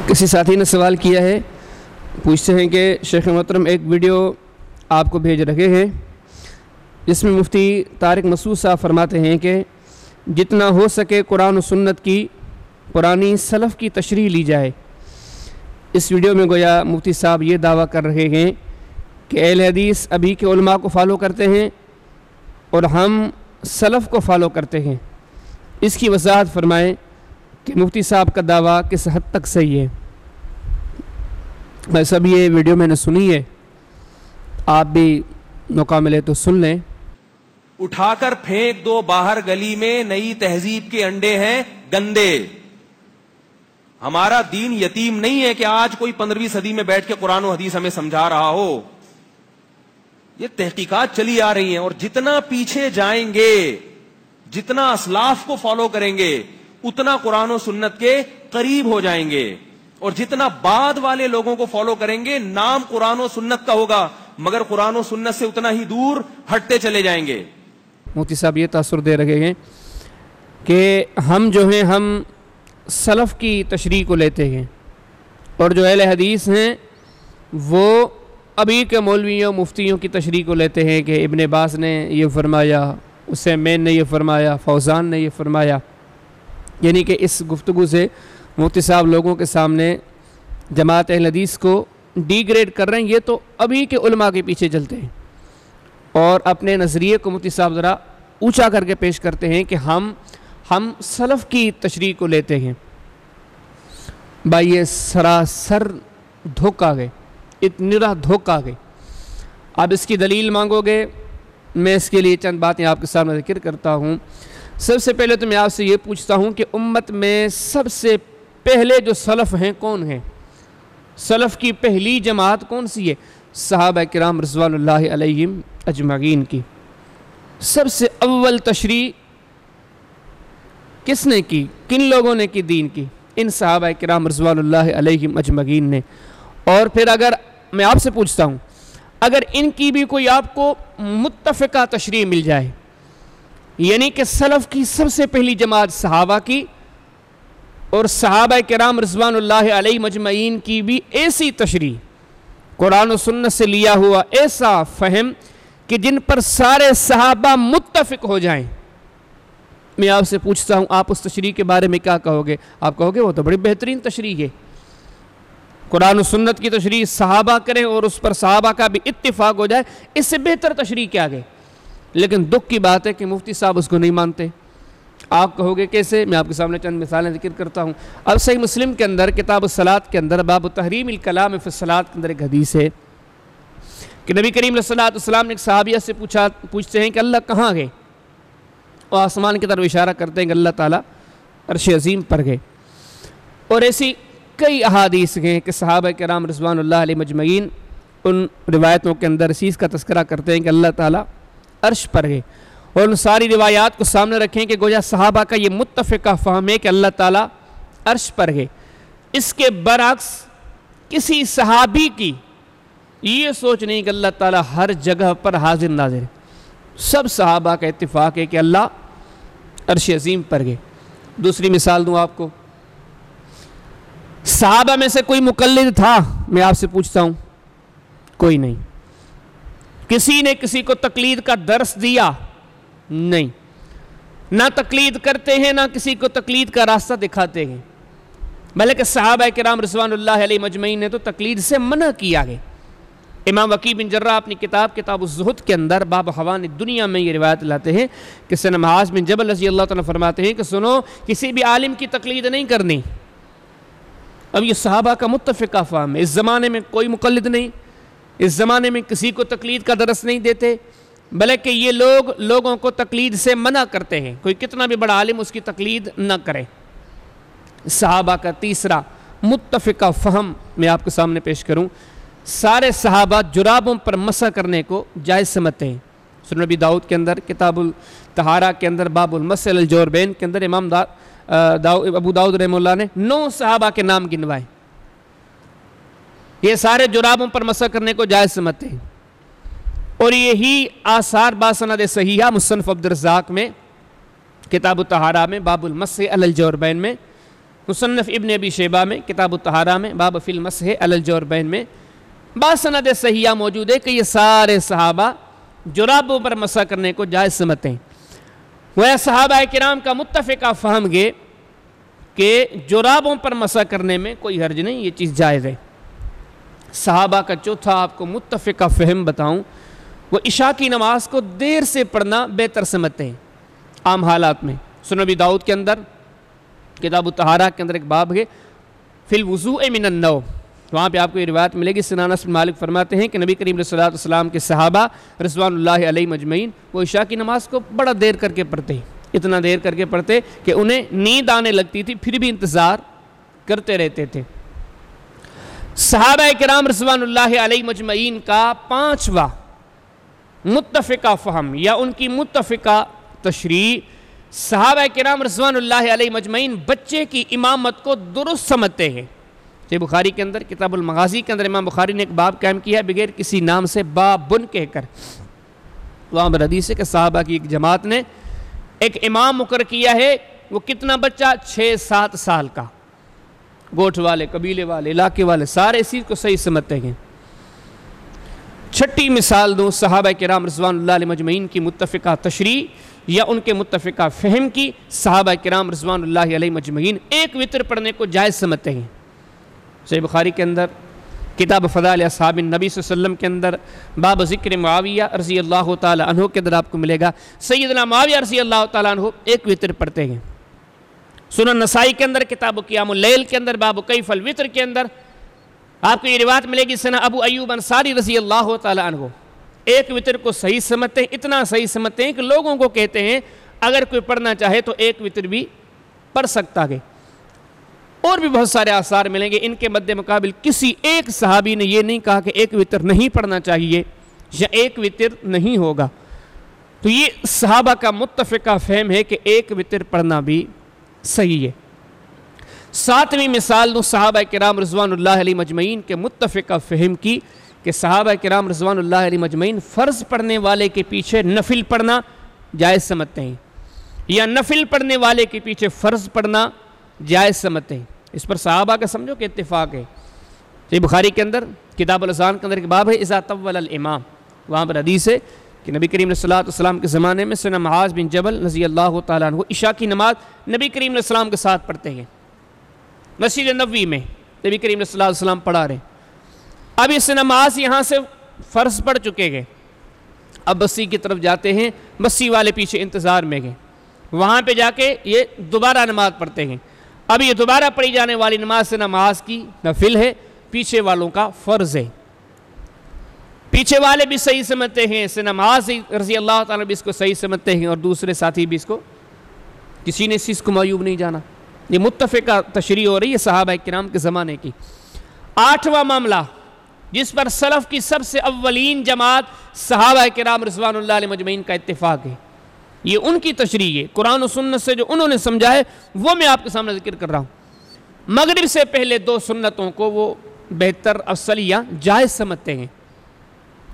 کسی ساتھی نے سوال کیا ہے، پوچھتے ہیں کہ شیخ محترم ایک ویڈیو آپ کو بھیج رہے ہیں جس میں مفتی طارق مسعود صاحب فرماتے ہیں کہ جتنا ہو سکے قرآن و سنت کی پرانی سلف کی تشریح لی جائے۔ اس ویڈیو میں گویا مفتی صاحب یہ دعویٰ کر رہے ہیں کہ اہل حدیث ابھی کے علماء کو فالو کرتے ہیں اور ہم سلف کو فالو کرتے ہیں۔ اس کی وضاحت فرمائیں کہ مفتی صاحب کا دعویٰ کس حد تک صحیح ہے۔ بس اب یہ ویڈیو میں نے سنی ہے، آپ بھی موقع ملے تو سن لیں۔ اٹھا کر پھینک دو باہر گلی میں، نئی تہذیب کے انڈے ہیں گندے۔ ہمارا دین یتیم نہیں ہے کہ آج کوئی 15ویں صدی میں بیٹھ کے قرآن و حدیث ہمیں سمجھا رہا ہو۔ یہ تحقیقات چلی آ رہی ہیں، اور جتنا پیچھے جائیں گے، جتنا اسلاف کو فالو کریں گے، اتنا قرآن و سنت کے قریب ہو جائیں گے، اور جتنا بعد والے لوگوں کو فالو کریں گے نام قرآن و سنت کا ہوگا مگر قرآن و سنت سے اتنا ہی دور ہٹتے چلے جائیں گے۔ مفتی صاحب یہ تاثر دے رہے ہیں کہ ہم جو ہیں ہم سلف کی تشریح کو لیتے ہیں، اور جو اہل حدیث ہیں وہ ابھی کے مولویوں مفتیوں کی تشریح کو لیتے ہیں کہ ابن باز نے یہ فرمایا، عثیمین نے یہ فرمایا، فوزان نے یہ فرمایا۔ یعنی کہ اس گفتگو سے مفتی صاحب لوگوں کے سامنے جماعت اہل حدیث کو ڈی گریڈ کر رہے ہیں۔ یہ تو ابھی کے علماء کے پیچھے چلتے ہیں، اور اپنے نظریے کو مفتی صاحب ذرا اونچا کر کے پیش کرتے ہیں کہ ہم سلف کی تشریح کو لیتے ہیں۔ بھائی یہ سراسر دھوکہ گئے، اتنا دھوکہ گئے۔ آپ اس کی دلیل مانگو گے، میں اس کے لیے چند باتیں آپ کے سامنے ذکر کرتا ہوں۔ سب سے پہلے تو میں آپ سے یہ پوچھتا ہوں کہ امت میں سب سے پہلے جو سلف ہیں کون ہیں؟ سلف کی پہلی جماعت کون سی ہے؟ صحابہ کرام رضوان اللہ علیہم اجمعین کی۔ سب سے اول تشریح کس نے کی؟ کن لوگوں نے کی دین کی؟ ان صحابہ کرام رضوان اللہ علیہم اجمعین نے۔ اور پھر اگر میں آپ سے پوچھتا ہوں، اگر ان کی بھی کوئی آپ کو متفقہ تشریح مل جائے، یعنی کہ سلف کی سب سے پہلی جماعت صحابہ کی اور صحابہ کرام رضوان اللہ علیہ مجمعین کی بھی ایسی تشریح، قرآن و سنت سے لیا ہوا ایسا فہم کہ جن پر سارے صحابہ متفق ہو جائیں، میں آپ سے پوچھتا ہوں آپ اس تشریح کے بارے میں کیا کہو گے؟ آپ کہو گے وہ تو بڑی بہترین تشریح ہے۔ قرآن و سنت کی تشریح صحابہ کریں اور اس پر صحابہ کا بھی اتفاق ہو جائے، اس سے بہتر تشریح کیا گئے؟ لیکن دکھ کی بات ہے کہ مفتی صاحب اس کو نہیں مانتے۔ آپ کہو گے کیسے؟ میں آپ کے سامنے چند مثالیں ذکر کرتا ہوں۔ اب صحیح مسلم کے اندر کتاب الصلاۃ کے اندر باب تحریم الکلام فی الصلاۃ کے اندر ایک حدیث ہے کہ نبی کریم علیہ الصلوۃ والسلام نے ایک صحابیہ سے پوچھتے ہیں کہ اللہ کہاں گئے؟ وہ آسمان کی طرف اشارہ کرتے ہیں کہ اللہ تعالیٰ عرش عظیم پر گئے۔ اور ایسی کئی احادیث ہیں کہ صحابہ کرام رضوان اللہ علیہ مجمعین ان روایتوں کے اندر اس چیز کا تذکرہ کرتے ہیں کہ اللہ تعالیٰ عرش پر گئے، اور ان ساری روایات کو سامنے رکھیں کہ گویا صحابہ کا یہ متفقہ فہم ہے کہ اللہ تعالیٰ عرش پر گئے۔ اس کے برعکس کسی صحابی کی یہ سوچ نہیں کہ اللہ تعالیٰ ہر جگہ پر حاضر ناظر ہے۔ سب صحابہ کا اتفاق ہے کہ اللہ عرش عظیم پر گئے۔ دوسری مثال دوں آپ کو، صحابہ میں سے کوئی مقلد تھا؟ میں آپ سے پوچھتا ہوں، کوئی نہیں۔ کسی نے کسی کو تقلید کا درس دیا؟ نہیں۔ نہ تقلید کرتے ہیں، نہ کسی کو تقلید کا راستہ دکھاتے ہیں، بلکہ صحابہ کرام رضوان اللہ علیہ مجمعین نے تو تقلید سے منع کیا گیا۔ امام وکیع بن جراح اپنی کتاب الزہد کے اندر باب حوان الدنیا میں یہ روایت لاتے ہیں کہ سیدنا معاذ بن جبل رضی اللہ تعالیٰ فرماتے ہیں کہ سنو، کسی بھی عالم کی تقلید نہیں کرنی۔ اب یہ صحابہ کا متفقہ فہم ہے۔ اس زمانے میں کوئی مقلد نہیں، اس زمانے میں کسی کو تقلید کا درس نہیں دیتے، بلکہ یہ لوگوں کو تقلید سے منع کرتے ہیں۔ کوئی کتنا بھی بڑا عالم اس کی تقلید نہ کرے۔ صحابہ کا تیسرا متفقہ فہم میں آپ کے سامنے پیش کروں، سارے صحابہ جرابوں پر مسح کرنے کو جائز سمجھتے ہیں۔ سنن نبی داؤد کے اندر کتاب الطہارہ کے اندر باب المسح علی الجوربین کے اندر امام ابو داؤد رحمہ اللہ نے 9 صحابہ کے نام گنوائے۔ یہ سارے جرابوں پر مسح کرنے کو جائز سمجھتے ہیں، اور یہی آثار باسند صحیحہ مصنف عبدالرزاق میں کتاب الطہارہ میں باب المسح علی الجوربین میں مصنف ابن ابی شیبہ میں کتاب الطہارہ میں باب فی المسح علی الجوربین میں بعض سند صحیحہ موجود ہے کہ یہ سارے صحابہ جرابوں پر مسح کرنے کو جائز سمجھتے ہیں۔ وہ صحابہ کرام کا متفقہ فہم گے کہ جرابوں پر مسح کرنے میں کوئی حرج نہیں، یہ چیز جائز ہے۔ صحابہ کا چوتھا آپ کو متفقہ فہم بتاؤں، وہ عشاء کی نماز کو دیر سے پڑھنا بہتر سمجھتے ہیں عام حالات میں۔ سنن ابی داؤد کے اندر کتاب الطہارہ کے اندر ایک باب ہے فی الوضوء من النوم، وہاں پہ آپ کو یہ روایت ملے گی، انس بن مالک فرماتے ہیں کہ نبی کریم علیہ الصلوۃ والسلام کے صحابہ رضوان اللہ علیہم اجمعین وہ عشاء کی نماز کو بڑا دیر کر کے پڑھتے ہیں، اتنا دیر کر کے پڑھتے کہ انہیں نیند آنے لگتی تھی، پھر بھی انتظار کرتے رہتے تھے۔ صحابہ کرام رضوان اللہ علیہم اجمعین کا پانچواں متفقہ فہم یا ان کی متفقہ تشریح، صحابہ کرام رضوان اللہ علیہ مجمعین بچے کی امامت کو درست سمجھتے ہیں۔ صحیح بخاری کے اندر کتاب المغازی کے اندر امام بخاری نے ایک باب قائم کیا بغیر کسی نام سے بابن کہہ کر، وہاں پر حدیث ہے کہ صحابہ کی ایک جماعت نے ایک امام مقرر کیا ہے، وہ کتنا بچہ 6-7 سال کا، گوٹھ والے، قبیلے والے، علاقے والے سارے اسی کو صحیح سمجھتے ہیں۔ چھٹی مثال دوں صحابہ کرام رضوان اللہ علیہ مجمعین کی متفقہ تشریح یا ان کے متفقہ فہم کی، صحابہ کرام رضوان اللہ علیہ مجمعین ایک وتر پڑھنے کو جائز سمجھتے ہیں۔ صحیح بخاری کے اندر کتاب فضائل اصحاب النبی صلی اللہ علیہ وسلم کے اندر باب ذکر معاویہ رضی اللہ تعالی عنہ کے اندر آپ کو ملے گا سیدنا معاویہ رضی اللہ تعالی عنہ ایک وتر پڑھتے ہیں۔ سنن نسائی کے اندر کتاب قیام اللیل کے اندر باب کیف الوتر کے اندر آپ کو یہ روایت ملے گی سنا ابو ایوب انصاری رضی اللہ تعالی عنہ ایک وتر کو صحیح سمجھتے ہیں، اتنا صحیح سمجھتے ہیں کہ لوگوں کو کہتے ہیں اگر کوئی پڑھنا چاہے تو ایک وتر بھی پڑھ سکتا ہے۔ اور بھی بہت سارے آثار ملیں گے، ان کے مد مقابل کسی ایک صحابی نے یہ نہیں کہا کہ ایک وتر نہیں پڑھنا چاہیے یا ایک وتر نہیں ہوگا۔ تو یہ صحابہ کا متفقہ فہم ہے کہ ایک وتر پڑھنا بھی صحیح ہے۔ ساتویں مثال دو صحابہ کرام رضوان اللہ علیہ مجمعین کے متفقہ فہم کی کہ صحابہ کرام رضوان اللہ علیہ مجمعین فرض پڑھنے والے کے پیچھے نفل پڑھنا جائز سمجھتے ہیں یا نفل پڑھنے والے کے پیچھے فرض پڑھنا جائز سمجھتے ہیں۔ اس پر صحابہ کا سمجھو کہ اتفاق ہے۔ صحیح بخاری کے اندر کتاب الاذان کے اندر ایک باب ہے اذا طول الامام، وہاں پر حدیث ہے کہ نبی کریم علیہ السلام کے زمانے میں سیدنا معاذ بن جبل رضی اللہ تعالیٰ عنہ عشاء کی نماز نبی کریم علیہ السلام کے ساتھ پڑھتے ہیں مسجد نبوی میں، نبی کریم علیہ السلام پڑھا رہے ہیں۔ اب اس نماز یہاں سے فرض پڑھ چکے گئے، اب بسی کی طرف جاتے ہیں، بسی والے پیچھے انتظار میں گئے، وہاں پہ جا کے یہ دوبارہ نماز پڑھتے ہیں۔ اب یہ دوبارہ پڑھی جانے والی نماز سے نماز کی نفل ہے، پیچھے والوں کا فرض ہے۔ پیچھے والے بھی صحیح سمجھتے ہیں، سے نماز رضی اللہ تعالیٰ بھی اس کو صحیح سمجھتے ہیں اور دوسرے ساتھی بھی اس کو، کسی نے اس چیز کو معیوب نہیں جانا۔ یہ متفقہ تشریح ہو رہی ہے صحابہ کرام کے زمانے کی۔ آٹھواں معاملہ جس پر سلف کی سب سے اولین جماعت صحابہ کرام رضوان اللہ علیہ مجمعین کا اتفاق ہے، یہ ان کی تشریح ہے، قرآن و سنت سے جو انہوں نے سمجھا ہے وہ میں آپ کے سامنے ذکر کر رہا ہوں۔ مغرب سے پہلے دو سنتوں کو وہ بہتر افضل یا جائز سمجھتے ہیں۔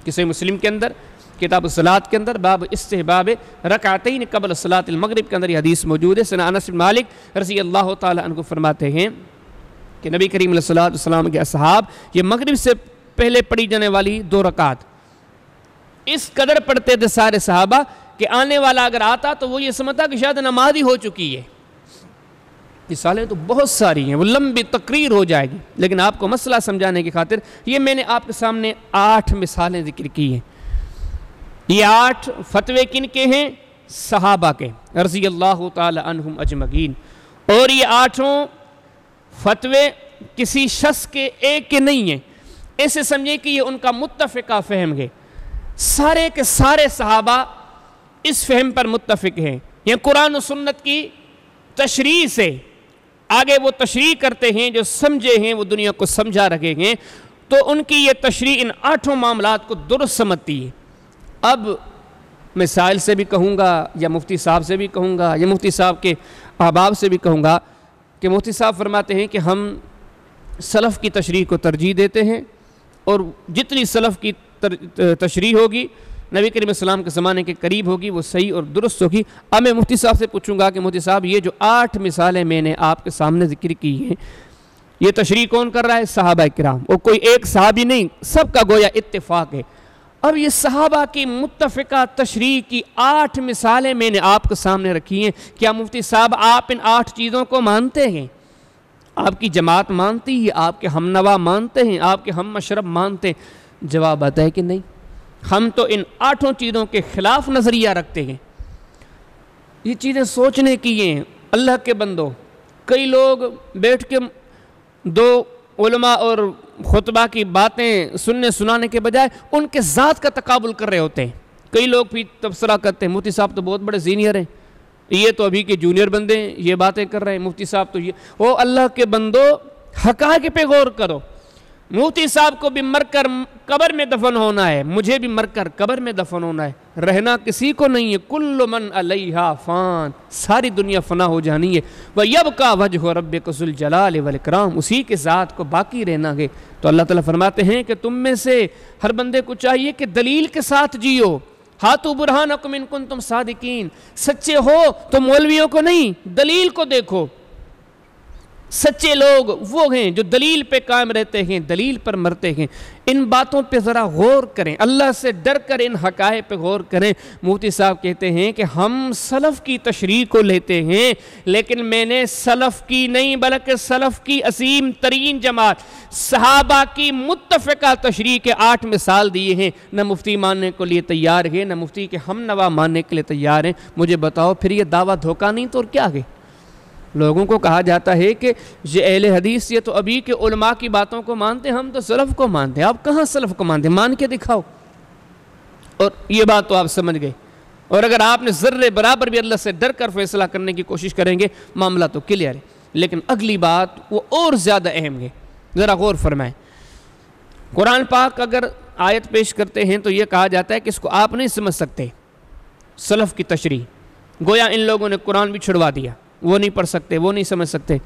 کسی مسلم کے اندر کتاب الصلاۃ کے اندر باب استحباب رکعتین قبل صلاۃ المغرب کے اندر یہ حدیث موجود ہے۔ سیدنا انس بن مالک رضی اللہ تعالی عنہ فرماتے ہیں کہ نبی کریم علیہ السلام کے اصحاب یہ مغرب سے پہلے پڑھی جانے والی 2 رکعت اس قدر پڑھتے تھے سارے صحابہ کہ آنے والا اگر آتا تو وہ یہ سمجھتا کہ شاید نماز ہی ہو چکی ہے۔ مثالیں تو بہت ساری ہیں، وہ لمبی تقریر ہو جائے گی، لیکن آپ کو مسئلہ سمجھانے کی خاطر یہ میں نے آپ کے سامنے 8 مثالیں ذکر کی ہیں۔ یہ 8 فتوے کن کے ہیں؟ صحابہ کے رضی اللہ تعالی عنہم اجمعین، اور یہ 8 فتوے کسی شخص کے ایک کے نہیں ہیں، ایسے سمجھیں کہ یہ ان کا متفقہ فہم ہے، سارے کے سارے صحابہ اس فہم پر متفق ہیں۔ یہ قرآن و سنت کی تشریح سے آگے وہ تشریح کرتے ہیں، جو سمجھے ہیں وہ دنیا کو سمجھا رکھے ہیں، تو ان کی یہ تشریح ان 8 معاملات کو درست سمجھتی ہے۔ اب میں سائل سے بھی کہوں گا یا مفتی صاحب سے بھی کہوں گا یا مفتی صاحب کے احباب سے بھی کہوں گا کہ مفتی صاحب فرماتے ہیں کہ ہم سلف کی تشریح کو ترجیح دیتے ہیں، اور جتنی سلف کی تشریح ہوگی نبی کریم السلام کے زمانے کے قریب ہوگی وہ صحیح اور درست ہوگی۔ اب میں مفتی صاحب سے پوچھوں گا کہ مفتی صاحب یہ جو 8 مثالیں میں نے آپ کے سامنے ذکر کی ہیں یہ تشریح کون کر رہا ہے؟ صحابہ کرام، اور کوئی ایک صحابی نہیں، سب کا گویا اتفاق ہے۔ اب یہ صحابہ کی متفقہ تشریح کی 8 مثالیں میں نے آپ کے سامنے رکھی ہیں، کیا مفتی صاحب آپ ان 8 چیزوں کو مانتے ہیں؟ آپ کی جماعت مانتی ہے؟ آپ کے ہم نوا مانتے ہیں؟ آپ کے ہم مشرب مانتے ہیں؟ جواب آتا ہے کہ نہیں، ہم تو ان 8 چیزوں کے خلاف نظریہ رکھتے ہیں۔ یہ چیزیں سوچنے کی ہیں اللہ کے بندوں۔ کئی لوگ بیٹھ کے 2 علماء اور خطبہ کی باتیں سننے سنانے کے بجائے ان کے ذات کا تقابل کر رہے ہوتے ہیں۔ کئی لوگ بھی تبصرہ کرتے ہیں مفتی صاحب تو بہت بڑے سینئر ہیں، یہ تو ابھی کے جونیئر بندے ہیں، یہ باتیں کر رہے ہیں، مفتی صاحب تو یہ او اللہ کے بندو حقائق پہ غور کرو۔ مفتی صاحب کو بھی مر کر قبر میں دفن ہونا ہے، مجھے بھی مر کر قبر میں دفن ہونا ہے، رہنا کسی کو نہیں ہے۔ کل من علیہا فان، ساری دنیا فنا ہو جانی ہے۔ وَيَبْقَى وَجْهُ رَبِّكَ ذُو الْجَلَالِ وَالْإِكْرَامِ، اسی کے ذات کو باقی رہنا ہے۔ تو اللہ تعالیٰ فرماتے ہیں کہ تم میں سے ہر بندے کو چاہیے کہ دلیل کے ساتھ جیو۔ ہاتھو برہانکم ان کنتم صادقین، سچے ہو تو مولویوں کو نہیں دلیل کو دیکھو۔ سچے لوگ وہ ہیں جو دلیل پہ قائم رہتے ہیں، دلیل پر مرتے ہیں۔ ان باتوں پہ ذرا غور کریں، اللہ سے ڈر کر ان حقائق پہ غور کریں۔ مفتی صاحب کہتے ہیں کہ ہم سلف کی تشریح کو لیتے ہیں، لیکن میں نے سلف کی نہیں بلکہ سلف کی عظیم ترین جماعت صحابہ کی متفقہ تشریح کے 8 مثال دیے ہیں۔ نہ مفتی ماننے کو لیے تیار ہے، نہ مفتی کے ہم نوا ماننے کے لیے تیار ہیں۔ مجھے بتاؤ پھر یہ دعویٰ دھوکہ نہیں تو اور کیا ہے؟ لوگوں کو کہا جاتا ہے کہ یہ اہل حدیث یہ تو ابھی کے علماء کی باتوں کو مانتے ہیں، ہم تو سلف کو مانتے ہیں۔ آپ کہاں سلف کو مانتے ہیں؟ مان کے دکھاؤ۔ اور یہ بات تو آپ سمجھ گئے، اور اگر آپ نے ذرے برابر بھی اللہ سے ڈر کر فیصلہ کرنے کی کوشش کریں گے معاملہ تو کلیئر ہے۔ لیکن اگلی بات وہ اور زیادہ اہم ہے، ذرا غور فرمائیں۔ قرآن پاک اگر آیت پیش کرتے ہیں تو یہ کہا جاتا ہے کہ اس کو آپ نہیں سمجھ سکتے، سلف کی تشریح، گویا ان لوگوں نے قرآن بھی چھڑوا دیا، وہ نہیں پڑھ سکتے، وہ نہیں سمجھ سکتے۔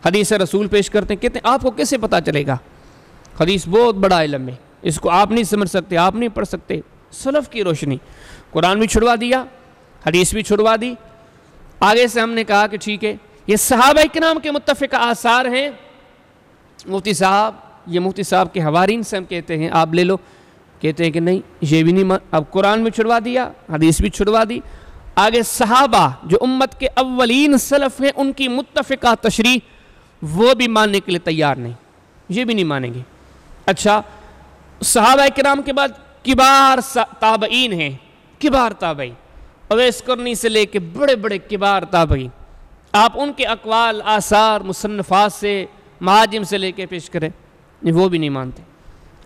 حدیث رسول پیش کرتے ہیں، کہتے ہیں آپ کو کیسے پتہ چلے گا؟ حدیث بہت بڑا علم ہے، اس کو آپ نہیں سمجھ سکتے، آپ نہیں پڑھ سکتے۔ سلف کی روشنی، قرآن بھی چھڑوا دیا، حدیث بھی چھڑوا دی۔ آگے سے ہم نے کہا کہ ٹھیک ہے یہ صحابہ کرام کے متفقہ آثار ہیں، مفتی صاحب یہ مفتی صاحب کے حوارین سے ہم کہتے ہیں آپ لے لو، کہتے ہیں کہ نہیں یہ بھی نہیں، اب قرآن بھی چھڑوا دیا، حدیث بھی چھڑوا دی۔ آگے صحابہ جو امت کے اولین سلف ہیں ان کی متفقہ تشریح وہ بھی ماننے کے لیے تیار نہیں، یہ بھی نہیں مانیں گے۔ اچھا صحابہ کرام کے بعد کبار تابعین ہیں، کبار تابعین، اویس قرنی سے لے کے بڑے بڑے کبار تابعین، آپ ان کے اقوال آثار مصنفات سے معاجم سے لے کے پیش کریں، وہ بھی نہیں مانتے۔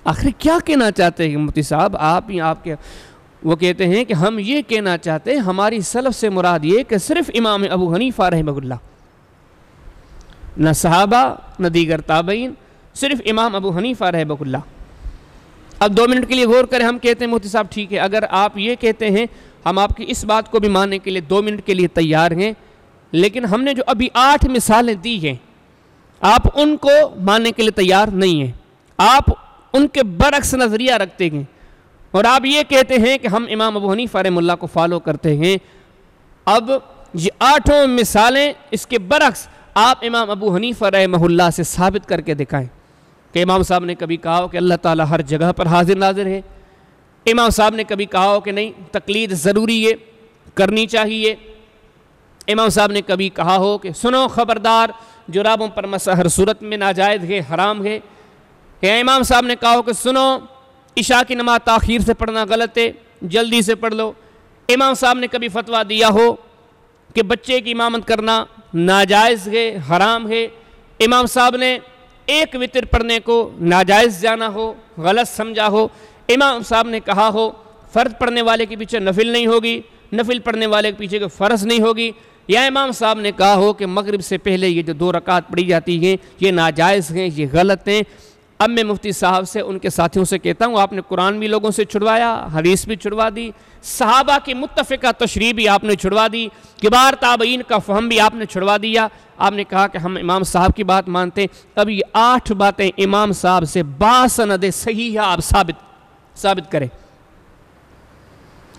آخر کیا کہنا چاہتے ہیں مفتی صاحب آپ ہی؟ آپ کے وہ کہتے ہیں کہ ہم یہ کہنا چاہتے ہیں ہماری سلف سے مراد یہ کہ صرف امام ابو حنیفہ رحمہ اللہ، نہ صحابہ نہ دیگر تابعین، صرف امام ابو حنیفہ رحمہ اللہ۔ اب 2 منٹ کے لیے غور کریں، ہم کہتے ہیں مفتی صاحب ٹھیک ہے اگر آپ یہ کہتے ہیں ہم آپ کی اس بات کو بھی ماننے کے لیے 2 منٹ کے لیے تیار ہیں، لیکن ہم نے جو ابھی 8 مثالیں دی ہیں آپ ان کو ماننے کے لیے تیار نہیں ہیں، آپ ان کے برعکس نظریہ رکھتے ہیں، اور آپ یہ کہتے ہیں کہ ہم امام ابو حنیفہ رحمہ اللہ کو فالو کرتے ہیں۔ اب یہ 8 مثالیں اس کے برعکس آپ امام ابو حنیفہ رحمہ اللہ سے ثابت کر کے دکھائیں کہ امام صاحب نے کبھی کہا ہو کہ اللہ تعالیٰ ہر جگہ پر حاضر ناظر ہے، امام صاحب نے کبھی کہا ہو کہ نہیں تقلید ضروری ہے کرنی چاہیے، امام صاحب نے کبھی کہا ہو کہ سنو خبردار جرابوں پر مسح ہر صورت میں ناجائز ہے حرام ہے، کہ امام صاحب نے کہا ہو کہ سنو عشاء کی نماز تاخیر سے پڑھنا غلط ہے جلدی سے پڑھ لو، امام صاحب نے کبھی فتویٰ دیا ہو کہ بچے کی امامت کرنا ناجائز ہے حرام ہے، امام صاحب نے ایک وتر پڑھنے کو ناجائز جانا ہو غلط سمجھا ہو، امام صاحب نے کہا ہو فرض پڑھنے والے کے پیچھے نفل نہیں ہوگی، نفل پڑھنے والے کے پیچھے فرض نہیں ہوگی، یا امام صاحب نے کہا ہو کہ مغرب سے پہلے یہ جو 2 رکعت پڑھی جاتی ہیں یہ ناجائز ہیں یہ غلط ہیں۔ اب میں مفتی صاحب سے ان کے ساتھیوں سے کہتا ہوں آپ نے قرآن بھی لوگوں سے چھڑوایا، حدیث بھی چھڑوا دی، صحابہ کی متفقہ تشریح بھی آپ نے چھڑوا دی، کبار تابعین کا فہم بھی آپ نے چھڑوا دیا، آپ نے کہا کہ ہم امام صاحب کی بات مانتے ہیں۔ اب یہ 8 باتیں امام صاحب سے باسند صحیح آپ ثابت کریں۔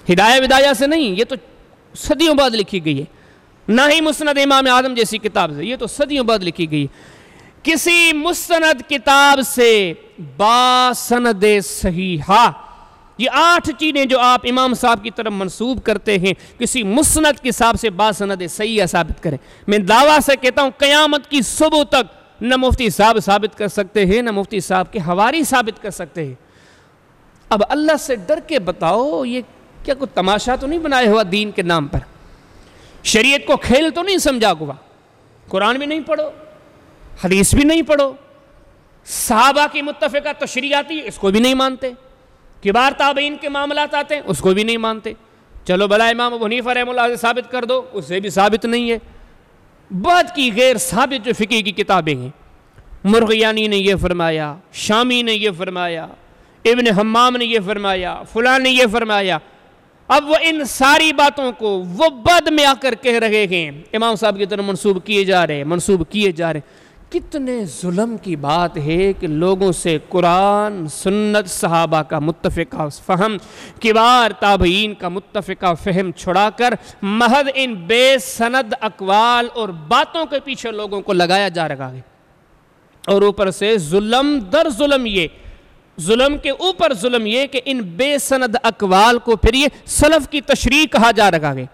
ہدایہ ودایہ سے نہیں، یہ تو صدیوں بعد لکھی گئی ہے، نہ ہی مسند امام اعظم جیسی کتاب سے، یہ تو صدیوں بعد لکھی گئی ہے۔ کسی مستند کتاب سے باسند صحیحہ، یہ 8 چیزیں جو آپ امام صاحب کی طرف منسوب کرتے ہیں، کسی مسند کتاب سے باسند صحیحہ ثابت کریں۔ میں دعویٰ سے کہتا ہوں قیامت کی صبح تک نہ مفتی صاحب ثابت کر سکتے ہیں، نہ مفتی صاحب کے حواری ثابت کر سکتے ہیں۔ اب اللہ سے ڈر کے بتاؤ، یہ کیا کوئی تماشا تو نہیں بنایا ہوا دین کے نام پر؟ شریعت کو کھیل تو نہیں سمجھا ہوا؟ قرآن بھی نہیں پڑھو، حدیث بھی نہیں پڑھو، صحابہ کی متفقہ تشریح آتی ہے اس کو بھی نہیں مانتے، کبار تابعین کے معاملات آتے ہیں اس کو بھی نہیں مانتے۔ چلو بلا امام ابو حنیفہ رحمہ اللہ سے ثابت کر دو، اس سے بھی ثابت نہیں ہے۔ بعد کی غیر ثابت جو فقہ کی کتابیں ہیں، مرغیانی نے یہ فرمایا، شامی نے یہ فرمایا، ابن حمام نے یہ فرمایا، فلاں نے یہ فرمایا، اب وہ ان ساری باتوں کو وہ بعد میں آ کر کہہ رہے ہیں، امام صاحب کی طرف منسوب کیے جا رہے ہیں۔ کتنے ظلم کی بات ہے کہ لوگوں سے قرآن، سنت، صحابہ کا متفقہ فہم، کبار تابعین کا متفقہ فہم چھڑا کر محض ان بے سند اقوال اور باتوں کے پیچھے لوگوں کو لگایا جا رہا ہے، اور اوپر سے ظلم در ظلم، یہ ظلم کے اوپر ظلم یہ کہ ان بے سند اقوال کو پھر یہ سلف کی تشریح کہا جا رہا ہے۔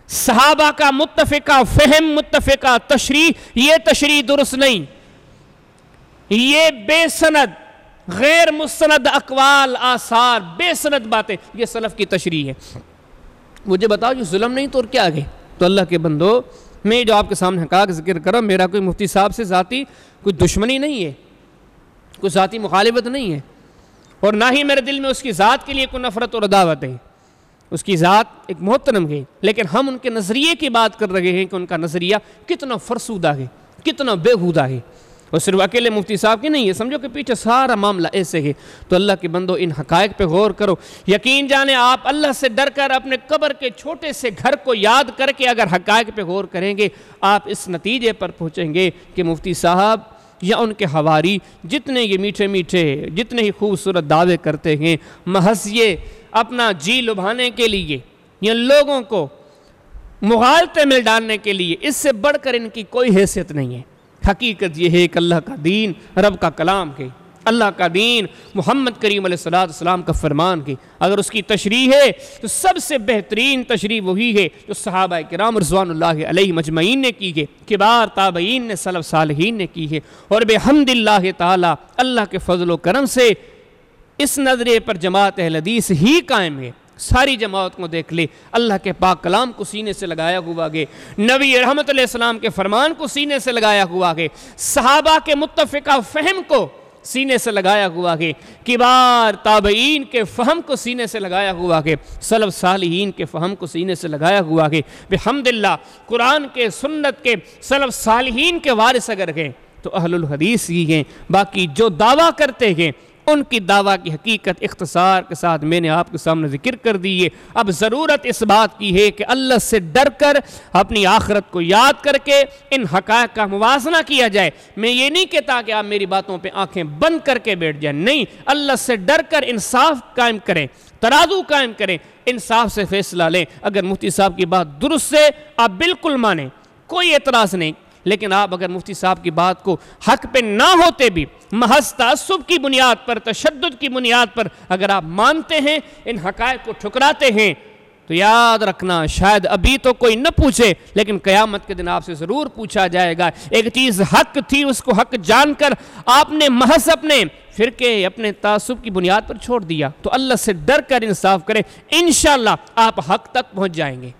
صحابہ کا متفقہ فہم، متفقہ تشریح، یہ تشریح درست نہیں، یہ بے سند غیر مستند اقوال، آثار، بے سند باتیں، یہ سلف کی تشریح ہے۔ مجھے بتاؤ یہ ظلم نہیں تو اور کیا آگے؟ تو اللہ کے بندو، میں جو آپ کے سامنے حقائق ذکر کر رہا ہوں، میرا کوئی مفتی صاحب سے ذاتی کوئی دشمنی نہیں ہے، کوئی ذاتی مخالفت نہیں ہے، اور نہ ہی میرے دل میں اس کی ذات کے لیے کوئی نفرت اور عداوت ہے۔ اس کی ذات ایک محترم ہے، لیکن ہم ان کے نظریے کی بات کر رہے ہیں کہ ان کا نظریہ کتنا فرسودہ ہے، کتنا بےہودہ ہے، اور صرف اکیلے مفتی صاحب کی نہیں ہے، سمجھو کہ پیچھے سارا معاملہ ایسے ہے۔ تو اللہ کے بندو ان حقائق پہ غور کرو، یقین جانے آپ اللہ سے ڈر کر اپنے قبر کے چھوٹے سے گھر کو یاد کر کے اگر حقائق پہ غور کریں گے، آپ اس نتیجے پر پہنچیں گے کہ مفتی صاحب یا ان کے حواری جتنے یہ میٹھے میٹھے، جتنے ہی خوبصورت دعوے کرتے ہیں، محض یہ اپنا جی لبھانے کے لیے یا لوگوں کو مغالطے میں ڈالنے کے لیے، اس سے بڑھ کر ان کی کوئی حیثیت نہیں ہے۔ حقیقت یہ ہے کہ اللہ کا دین رب کا کلام ہے، اللہ کا دین محمد کریم علیہ السلام کا فرمان ہے۔ اگر اس کی تشریح ہے تو سب سے بہترین تشریح وہی ہے جو صحابہ کرام رضوان اللہ علیہم اجمعین نے کی ہے، کبار تابعین نے، سلف صالحین نے کی ہے، اور بحمد اللہ تعالی، اللہ کے فضل و کرم سے اس نظریے پر جماعت اہل حدیث ہی قائم ہے۔ ساری جماعت کو دیکھ لے، اللہ کے پاک کلام کو سینے سے لگایا ہوا ہے، نبی رحمت علیہ السلام کے فرمان کو سینے سے لگایا ہوا ہے، صحابہ کے متفقہ فہم کو سینے سے لگایا ہوا ہے، کبار تابعین کے فہم کو سینے سے لگایا ہوا ہے، سلف صالحین کے فہم کو سینے سے لگایا ہوا ہے۔ بحمداللہ قرآن کے، سنت کے، سلف صالحین کے وارث اگر ہیں تو اہل الحدیث ہی ہیں۔ باقی جو دعویٰ کرتے ہیں ان کی دعویٰ کی حقیقت اختصار کے ساتھ میں نے آپ کے سامنے ذکر کر دی ہے۔ اب ضرورت اس بات کی ہے کہ اللہ سے ڈر کر اپنی آخرت کو یاد کر کے ان حقائق کا موازنہ کیا جائے۔ میں یہ نہیں کہتا کہ آپ میری باتوں پہ آنکھیں بند کر کے بیٹھ جائیں، نہیں، اللہ سے ڈر کر انصاف قائم کریں، ترازو قائم کریں، انصاف سے فیصلہ لیں۔ اگر مفتی صاحب کی بات درست ہے آپ بالکل مانیں، کوئی اعتراض نہیں، لیکن آپ اگر مفتی صاحب کی بات کو حق پہ نہ ہوتے بھی محض تعصب کی بنیاد پر، تشدد کی بنیاد پر اگر آپ مانتے ہیں، ان حقائق کو ٹھکراتے ہیں، تو یاد رکھنا شاید ابھی تو کوئی نہ پوچھے لیکن قیامت کے دن آپ سے ضرور پوچھا جائے گا۔ ایک چیز حق تھی، اس کو حق جان کر آپ نے محض اپنے فرقے، اپنے تعصب کی بنیاد پر چھوڑ دیا، تو اللہ سے ڈر کر انصاف کریں، انشاءاللہ آپ حق تک پہنچ جائیں گے۔